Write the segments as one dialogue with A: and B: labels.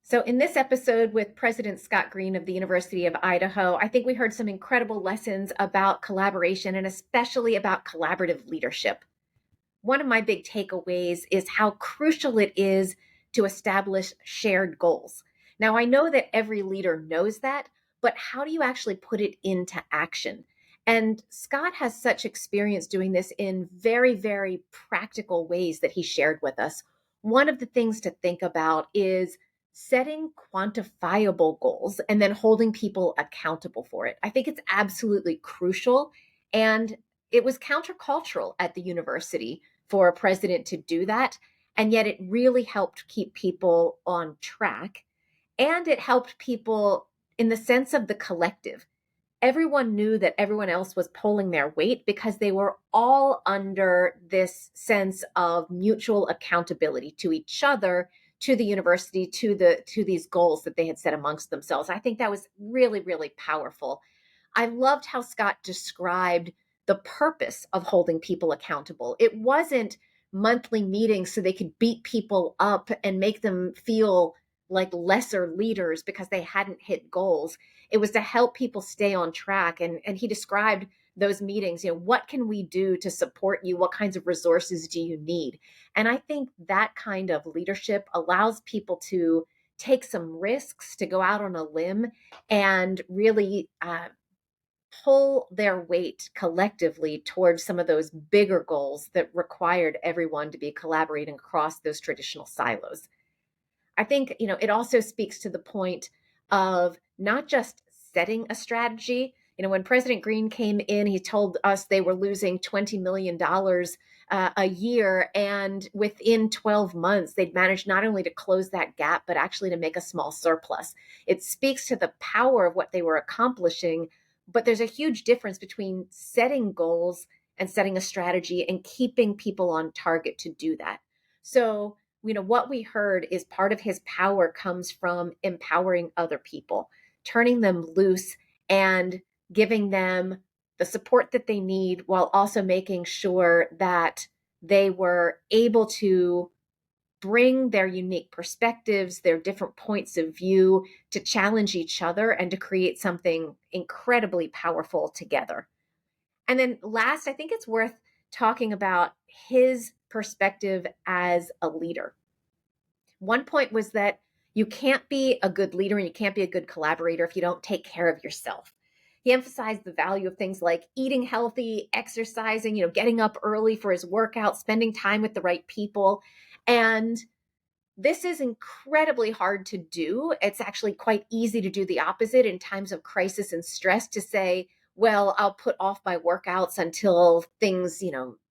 A: So, in this episode with President Scott Green of the University of Idaho, I think we heard some incredible lessons about collaboration and especially about collaborative leadership. One of my big takeaways is how crucial it is to establish shared goals. Now, I know that every leader knows that, but how do you actually put it into action? And Scott has such experience doing this in very, very practical ways that he shared with us. One of the things to think about is setting quantifiable goals and then holding people accountable for it. I think it's absolutely crucial. And it was countercultural at the university for a president to do that. And yet it really helped keep people on track. And it helped people in the sense of the collective. Everyone knew that everyone else was pulling their weight because they were all under this sense of mutual accountability to each other, to the university, to these goals that they had set amongst themselves. I think that was really, really powerful. I loved how Scott described the purpose of holding people accountable. It wasn't monthly meetings so they could beat people up and make them feel like lesser leaders because they hadn't hit goals. It was to help people stay on track. And he described those meetings, what can we do to support you? What kinds of resources do you need? And I think that kind of leadership allows people to take some risks, to go out on a limb and really pull their weight collectively towards some of those bigger goals that required everyone to be collaborating across those traditional silos. I think, it also speaks to the point of not just setting a strategy. When President Green came in, he told us they were losing $20 million a year. And within 12 months, they'd managed not only to close that gap, but actually to make a small surplus. It speaks to the power of what they were accomplishing. But there's a huge difference between setting goals and setting a strategy and keeping people on target to do that. So, what we heard is part of his power comes from empowering other people, turning them loose and giving them the support that they need while also making sure that they were able to bring their unique perspectives, their different points of view to challenge each other and to create something incredibly powerful together. And then last, I think it's worth talking about his perspective as a leader. One point was that you can't be a good leader and you can't be a good collaborator if you don't take care of yourself. He emphasized the value of things like eating healthy, exercising, getting up early for his workout, spending time with the right people. And this is incredibly hard to do. It's actually quite easy to do the opposite in times of crisis and stress to say, well, I'll put off my workouts until things,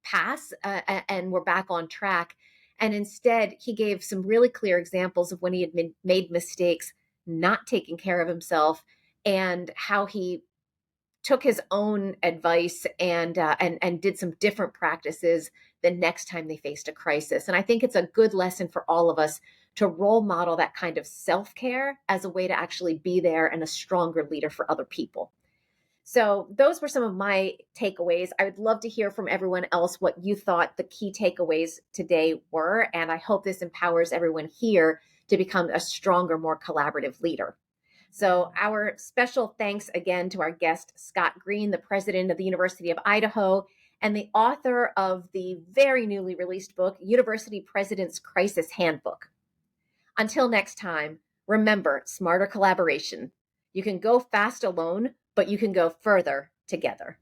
A: pass and we're back on track. And instead, he gave some really clear examples of when he had made mistakes, not taking care of himself, and how he took his own advice and did some different practices the next time they faced a crisis. And I think it's a good lesson for all of us to role model that kind of self-care as a way to actually be there and a stronger leader for other people. So those were some of my takeaways. I would love to hear from everyone else what you thought the key takeaways today were. And I hope this empowers everyone here to become a stronger, more collaborative leader. So our special thanks again to our guest, Scott Green, the president of the University of Idaho and the author of the very newly released book, University President's Crisis Handbook. Until next time, remember smarter collaboration. You can go fast alone, but you can go further together.